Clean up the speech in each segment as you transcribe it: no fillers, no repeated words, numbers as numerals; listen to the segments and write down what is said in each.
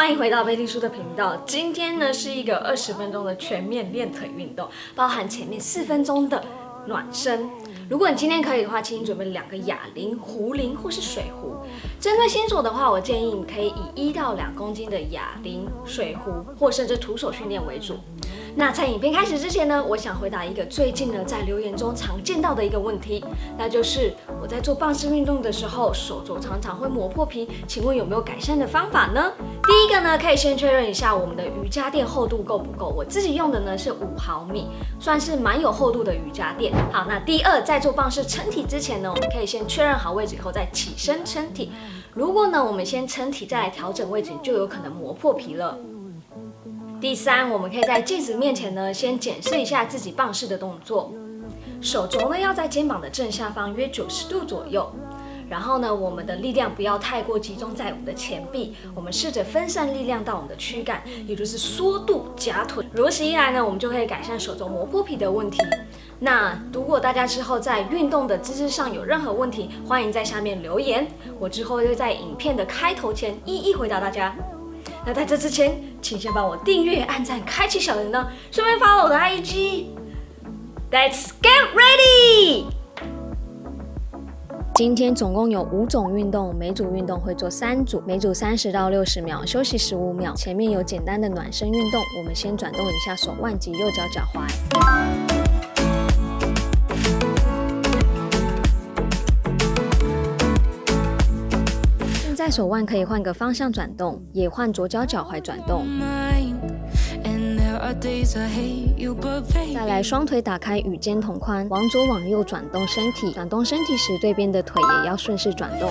欢迎回到贝利叔的频道。今天呢是一个20分钟的全面练腿运动，包含前面4分钟的暖身。如果你今天可以的话，请你准备2个哑铃、壶铃或是水壶。针对新手的话，我建议你可以以1到2公斤的哑铃、水壶或甚至徒手训练为主。那在影片开始之前呢，我想回答一个最近呢在留言中常见到的一个问题，那就是我在做棒式运动的时候，手肘常常会磨破皮，请问有没有改善的方法呢？第一个呢，可以先确认一下我们的瑜伽垫厚度够不够。我自己用的呢是5毫米，算是蛮有厚度的瑜伽垫。好，那第二，在做棒式撑体之前呢，我们可以先确认好位置以后再起身撑体。如果呢我们先撑体再来调整位置，就有可能磨破皮了。第三，我们可以在镜子面前呢，先检视一下自己棒式的动作。手肘呢要在肩膀的正下方约90度左右。然后呢，我们的力量不要太过集中在我们的前臂，我们试着分散力量到我们的躯干，也就是缩肚夹臀。如此一来呢，我们就可以改善手肘磨破皮的问题。那如果大家之后在运动的姿势上有任何问题，欢迎在下面留言，我之后会在影片的开头前一一回答大家。那在这之前，请先帮我订阅、按赞、开启小铃铛，顺便follow我的 IG。Let's get ready！ 今天总共有5种运动，每组运动会做3组，每组30到60秒，休息15秒。前面有简单的暖身运动，我们先转动一下手腕及右脚脚踝。现在手腕可以换个方向转动，也换左脚脚踝转动。再来，双腿打开与肩同宽，往左往右转动身体。转动身体时，对边的腿也要顺势转动。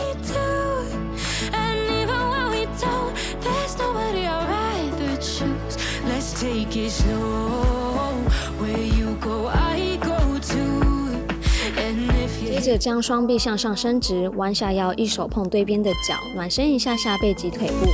接着将双臂向上伸直，弯下腰，一手碰对边的脚，暖身一下下背及腿部。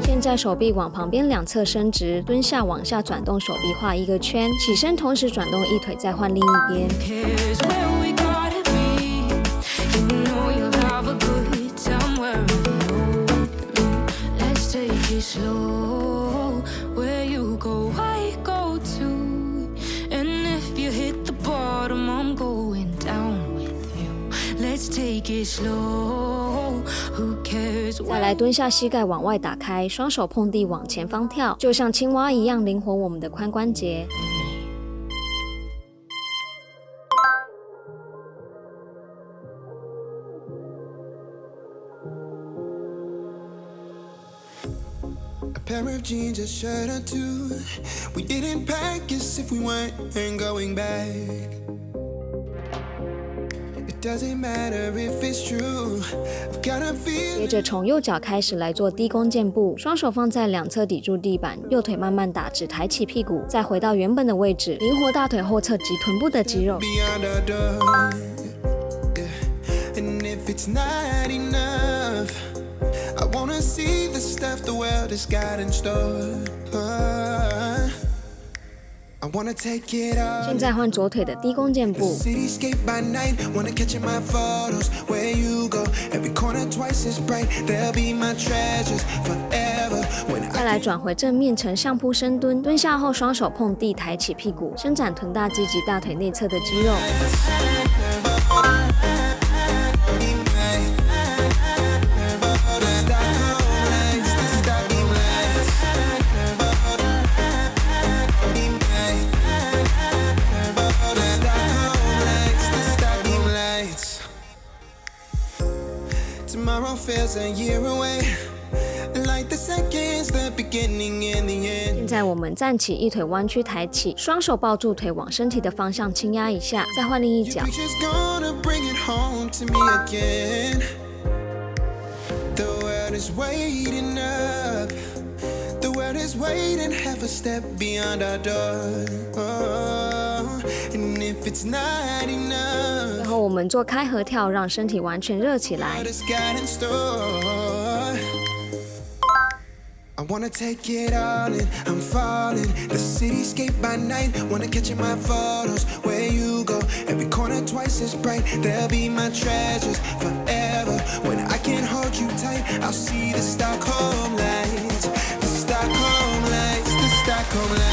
现在手臂往旁边2侧伸直，蹲下往下转动手臂画一个圈，起身同时转动一腿，再换另一边。再来蹲下，膝盖往外打开，双手碰地往前方跳，就像青蛙一样灵活我们的髋关节。Pair of jeans, a shirt or two. We didn't pack as if we weren't going back. It doesn't matter if it's true. I've got a feeling. 接着从右脚开始来做低弓箭步，双手放在2侧抵住地板，右腿慢慢打直，抬起屁股，再回到原本的位置，灵活大腿后侧及臀部的肌肉。Beyond our door. Yeah. And if it's not enough.I wanna see the stuff the world has got in store. I wanna take it all. 现在换左腿的低弓箭步。 Cityscape by night, wanna catch in my photos. Where you go, every corner twice as bright. They'll be my treasures forever. When 再来转回正面呈上铺深蹲，蹲下后双手碰地，抬起屁股，伸展臀大肌及大腿内侧的肌肉。Tomorrow feels a year away, like the seconds, the beginning and the end. 现在我们站起，一腿弯曲抬起，双手抱住腿往身体的方向轻压一下，再换另一脚。 Preacher's gonna bring it home to me again. The world is waiting up. The world is waiting half a step beyond our door. Oh, and if it's not enough. 最后我们做开合跳，让身体完全热起来。What it's got in store. I I wanna take it all in, I'm falling. The cityscape by night, wanna catch in my photos. Where you go, every corner twice as bright. They'll be my treasures forever. When I can't hold you tight, I'll see the Stockholm lights. The Stockholm lights, the Stockholm lights.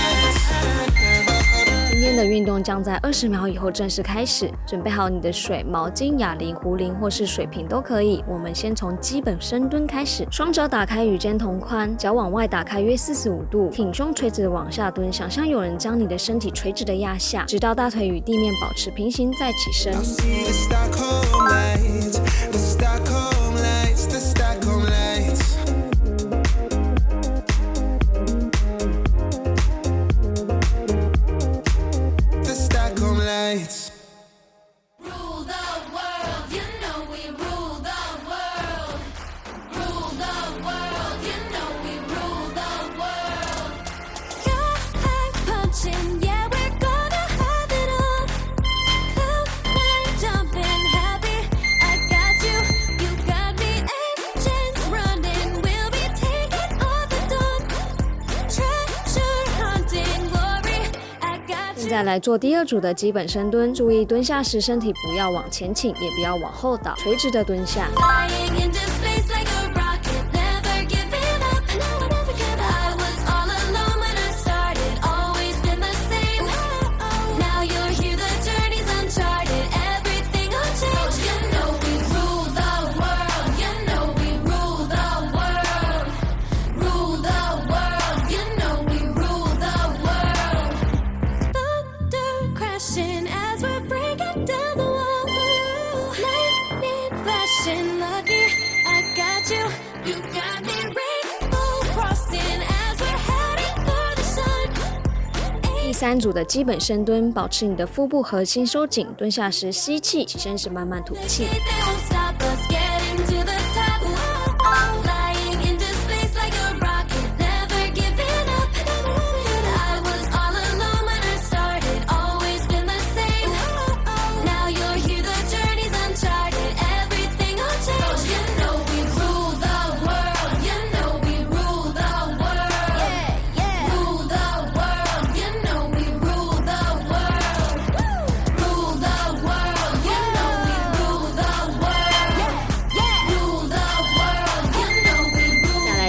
今天的运动将在20秒以后正式开始，准备好你的水、毛巾、哑铃、壶铃或是水瓶都可以。我们先从基本深蹲开始，双脚打开与肩同宽，脚往外打开约45度，挺胸垂直的往下蹲，想象有人将你的身体垂直的压下，直到大腿与地面保持平行，再起身。再来做第二组的基本深蹲，注意蹲下时身体不要往前倾，也不要往后倒，垂直的蹲下。第三组的基本深蹲，保持你的腹部核心收紧，蹲下时吸气，起身时慢慢吐气。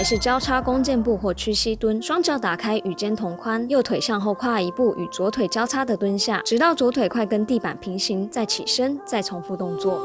是交叉弓箭步或屈膝蹲，双脚打开与肩同宽，右腿向后跨一步，与左腿交叉的蹲下，直到左腿快跟地板平行，再起身，再重复动作。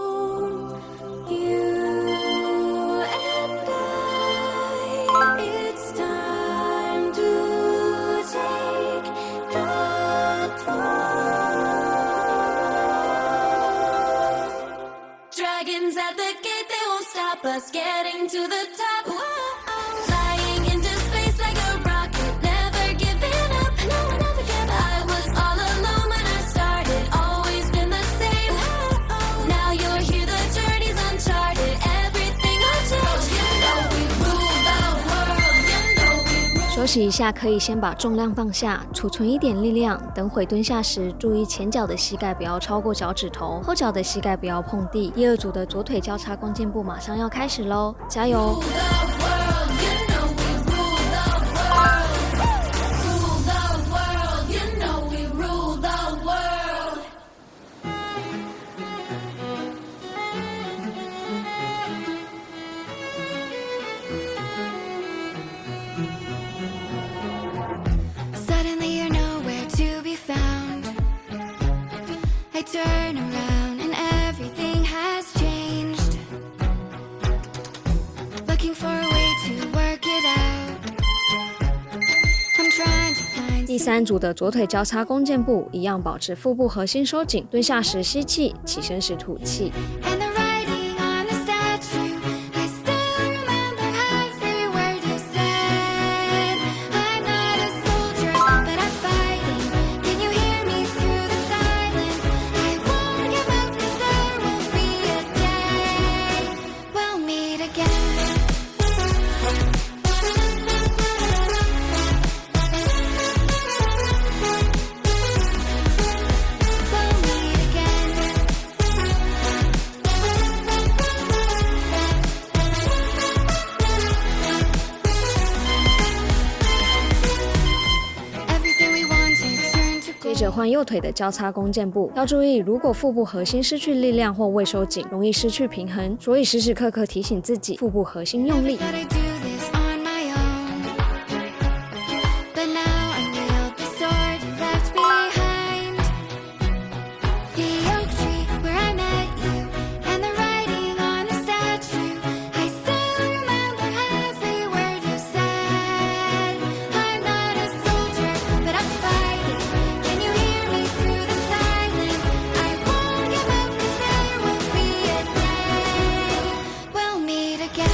休息一下，可以先把重量放下，储存一点力量，等会蹲下时注意前脚的膝盖不要超过脚趾头，后脚的膝盖不要碰地。第二组的左腿交叉弓箭步马上要开始咯，加油！Turn around and everything has changed. Looking for a way to work it out. I'm trying to find. 第三组的左腿交叉弓箭步，一样保持腹部核心收紧，蹲下时吸气，起身时吐气。And the writing on the statue, I still remember every word you said. I'm not a soldier, but I'm fighting. Can you hear me through the silence? I won't give up 'cause there will be a day we'll meet again. We'll meet again. 着换右腿的交叉弓箭步，要注意，如果腹部核心失去力量或未收紧，容易失去平衡，所以时时刻刻提醒自己腹部核心用力。 That I do this on my own, but now I wield the sword you left behind. The oak tree where I met you, and the writing on the statue. I still remember every word you said. I'm not a soldier, but I'm fighting. Can you hear me through the silence? I won't give up, 'cause there will be a day we'll meet again.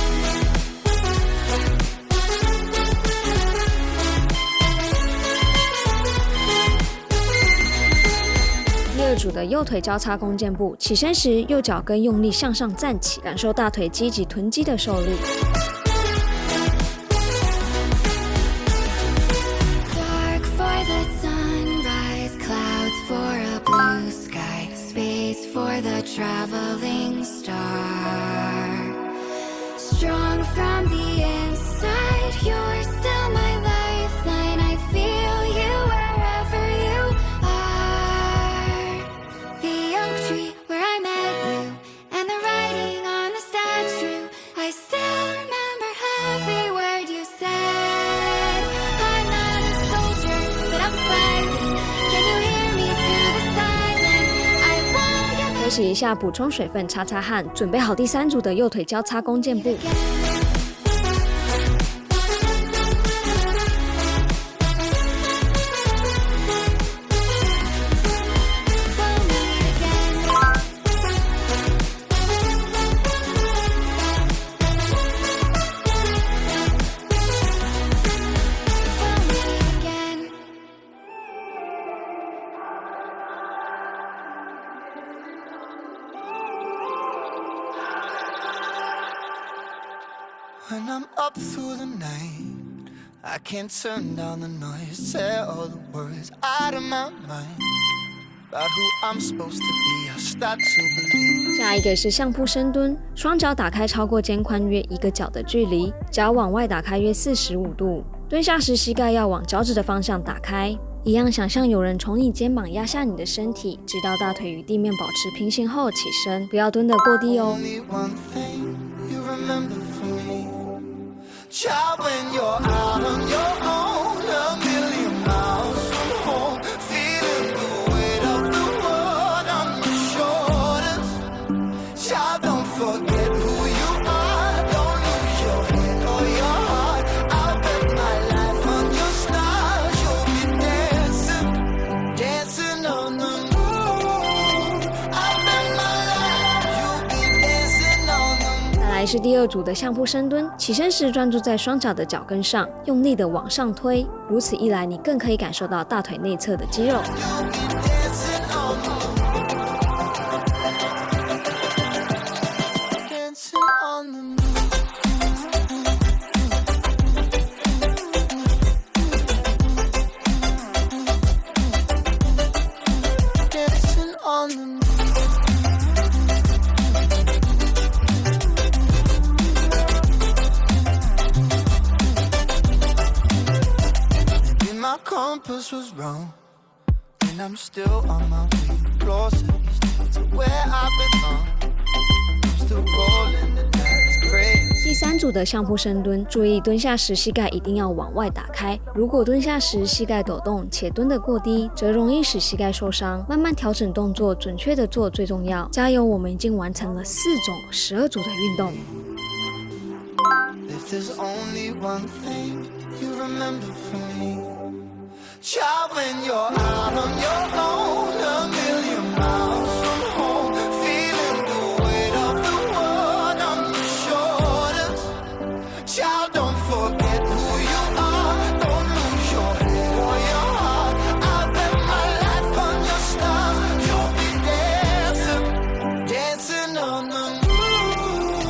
第二组的右腿交叉弓箭步，起身时右脚跟用力向上站起，感受大腿肌及臀肌的受力。 Dark for the sunrise, clouds for a blue sky, space for the traveling star. Strong from the inside, you're still my lifeline. I feel you wherever you are. The oak tree where I met you, and the writing on the statue. I still remember every word you said. I'm not a soldier, but I'm fighting. Can you hear me through the silence? I won't give up. 休息一下，补充水分，擦擦汗，准备好第三组的右腿交叉弓箭步。 When I'm up through the night, I can't turn down the noise. Say all the words out of my mind about who I'm supposed to be. I start to believe. 下一个是相扑深蹲，双脚打开超过肩宽约1个脚的距离，脚往外打开约45度。蹲下时膝盖要往脚趾的方向打开，一样想象有人从你肩膀压下你的身体，直到大腿与地面保持平行后起身，不要蹲得过地哦。 Only one thing you remember from me, child, when you're out on your own, a million miles from home, feeling the weight of the world on your shoulders. Child, don't forget who you are, don't lose your head or your heart. I'll bet my life on your stars. You'll be dancing, dancing on the moon. I'll bet my life you'll be dancing on the moon. 再来是第二组的相扑深蹲，起身时专注在双脚的脚跟上，用力的往上推，如此一来，你更可以感受到大腿内侧的肌肉。 You'll be dancing on the moon. Dancing on the moon. Dancing on the moon. Maybe my compass was wrong, and I'm still on my way closer to where I belong. I'm still rolling the dice, crazy. 第三组的相扑深蹲，注意蹲下时膝盖一定要往外打开。如果蹲下时膝盖抖动且蹲得过低，则容易使膝盖受伤。慢慢调整动作，准确的做最重要。加油，我们已经完成了4种12组的运动。 If there's only one thing you remember from me, child, when you're out on your own, a million miles from home, feeling the weight of the world on your shoulders. Child, don't forget who you are, don't lose your head or your heart. I'll bet my life on your stars. You'll be dancing, dancing on the moon.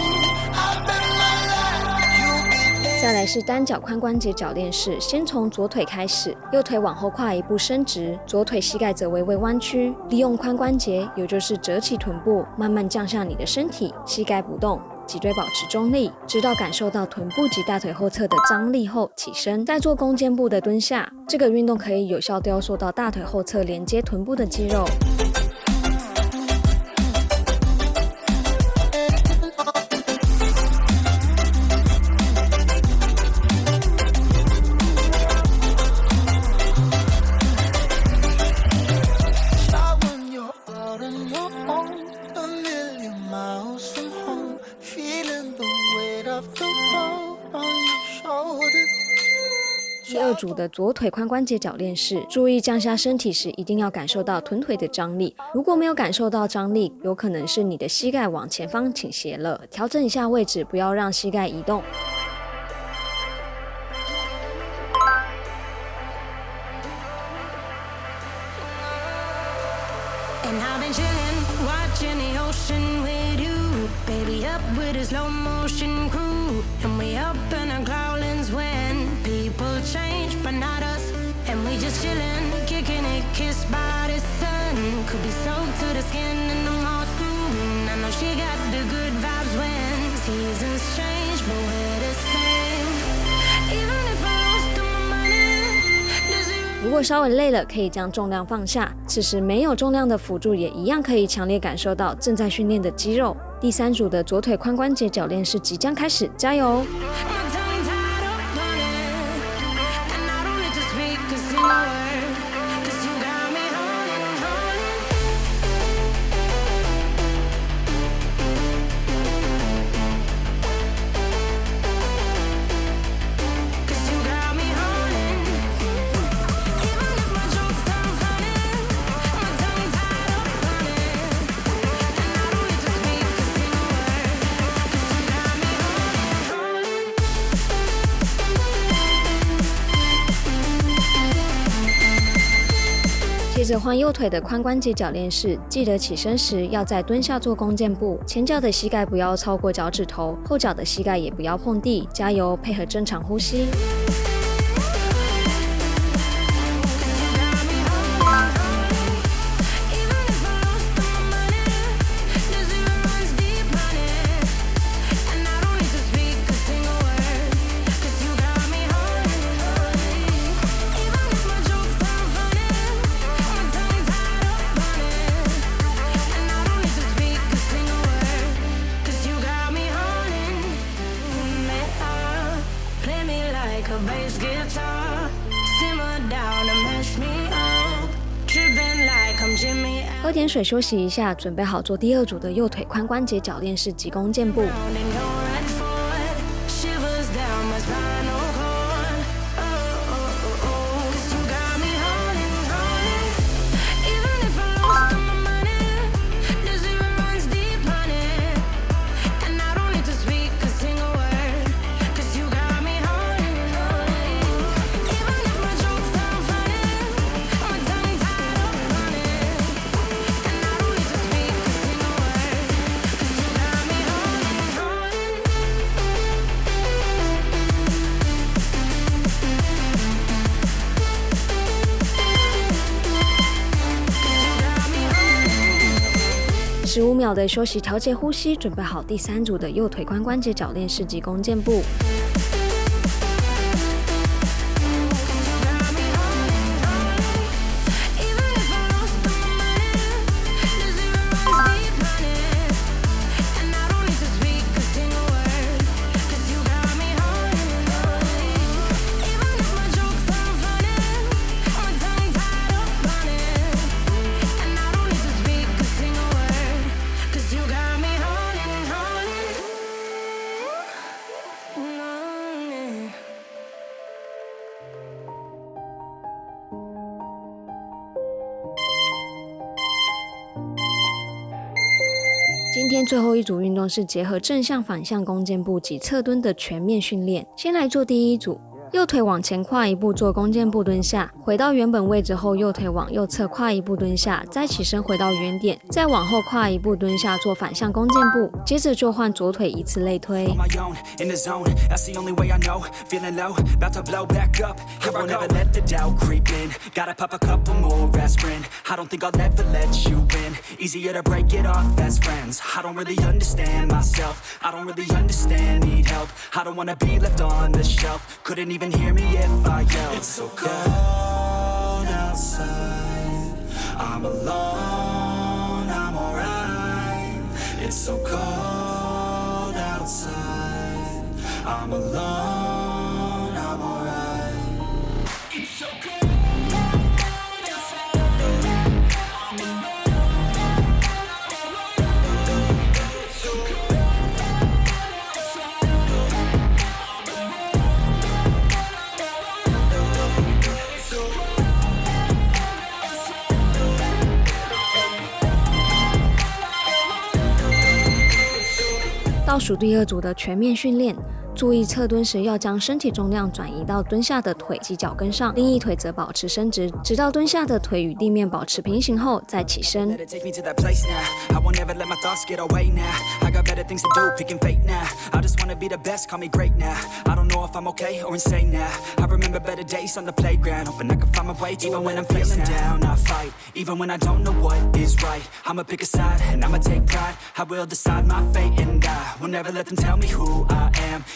I'll bet my life you'll be dancing. 再来是单脚髋关节脚练式，先从左腿开始，右腿往后跨一步伸直，左腿膝盖则微微弯曲，利用髋关节，也就是折起臀部，慢慢降下你的身体，膝盖不动。脊椎保持中立，直到感受到臀部及大腿后侧的张力后起身，再做弓箭步的蹲下。这个运动可以有效雕塑到大腿后侧连接臀部的肌肉。第二组的左腿髋关节铰链式，注意降下身体时一定要感受到臀腿的张力。如果没有感受到张力，有可能是你的膝盖往前方倾斜了，调整一下位置，不要让膝盖移动。And I've been chillin', watching the ocean with you. Baby up with a slow motion crew. And we up in our growlings when people change, but not us. And we just chillin', kicking it, kissed by the sun. Could be soaked to the skin in the mall soon. I know she got the good vibes when seasons change, but we're the same. Even if I lost all my money, does it 如果稍微累了，可以将重量放下。此时没有重量的辅助也一样可以强烈感受到正在训练的肌肉。第三组的左腿髋关节铰链式即将开始，加油！ My tongue tied up on it, and I don't need to speak a single word, 'cause you got me holding, Cause you got me holding. Even if my jokes sound funny, my tongue tied up on it, and I don't need to speak a single word, 'cause you got me holding. 接着换右腿的髋关节铰链式，记得起身时要在蹲下做弓箭步，前脚的膝盖不要超过脚趾头，后脚的膝盖也不要碰地。加油，配合正常呼吸。Even if I lost all my money, the zero runs deep, honey, and I don't need to speak a single word, 'cause you got me holding. Even if my jokes sound funny, my tongue tied up on it, and I don't need to speak a single word, 'cause you got me holding. Play me like a bass guitar, simmer down and mash me up, tripping like I'm Jimmy. 喝点水休息一下，准备好做第二组的右腿髋关节铰链式急弓箭步。 Round and go right forward, shivers down my spinal cord. Cause you got me holding. Even if I lost all my money, the zero runs deep, honey, and I don't need to speak a single word, 'cause you got me holding. Even if my jokes sound funny, my tongue tied up on it, and I don't need to speak a single word, 'cause you got me holding. 15秒的休息调节呼吸，准备好第三组的右腿髋关节铰链式急弓箭步。 Even if I lost all my money, the zero runs deep, honey, and I don't need to speak a single word, 'cause you got me holding. Even if my jokes sound funny, my tongue tied up on it, and I don't need to speak a single word, 'cause you got me holding, holding. 今天最后一组运动是结合正向、反向弓箭步及侧蹲的全面训练。先来做第一组，右腿往前跨一步做弓箭步蹲下，回到原本位置后，右腿往右侧跨一步蹲下，再起身回到原点，再往后跨一步蹲下做反向弓箭步，接着就换左腿以此类推。Couldn't even hear me if I yelled. It's so cold outside. I'm alone, I'm alright. It's so cold outside. I'm alone, I'm alright. It's so cold outside. I'm alone. It's so cold outside. 倒数第二组的全面训练，注意侧蹲时要将身体重量转移到蹲下的腿及脚跟上，另一腿则保持伸直，直到蹲下的腿与地面保持平行后再起身。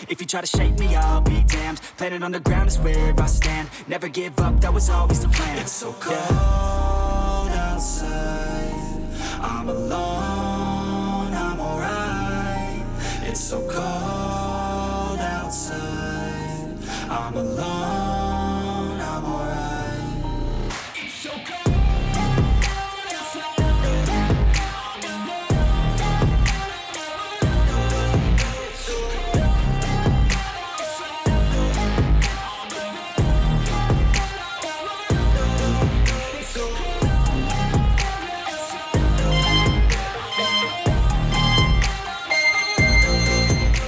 If you try to shake me, I'll be damned. Planet on the ground is where I stand. Never give up, that was always the plan. It's so cold outside. I'm alone, I'm alright. It's so cold outside. I'm alone, I'm alright. It's so cold.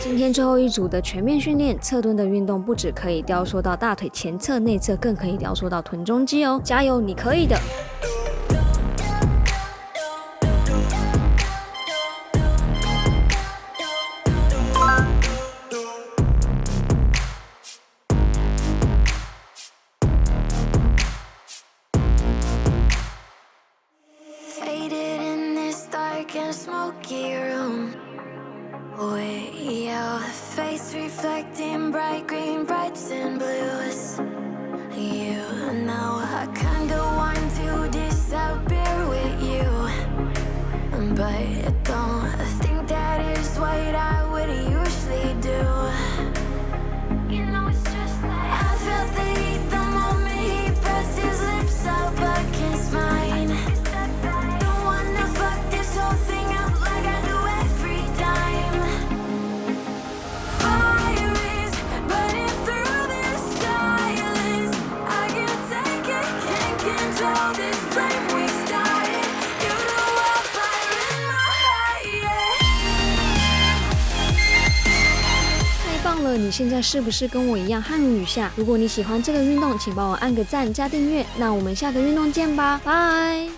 今天最后一组的全面训练，侧蹲的运动不只可以雕塑到大腿前侧、内侧，更可以雕塑到臀中肌哦！加油，你可以的！Faded in this dark and smoky room. With your face reflecting bright green, brights and blues. You know I kinda want to disappear with you, but don't think that is what I would usually do. You know it's just like I felt the heat the moment he pressed his lips up against mine. Don't wanna fuck this whole thing up like I do every time. Fire is burning through this silence. I can't take it, can't control this flame we started. You know I'll fire in my heart, yeah. 太棒了！你现在是不是跟我一样汗如雨下？如果你喜欢这个运动，请帮我按个赞加订阅。那我们下个运动见吧，拜。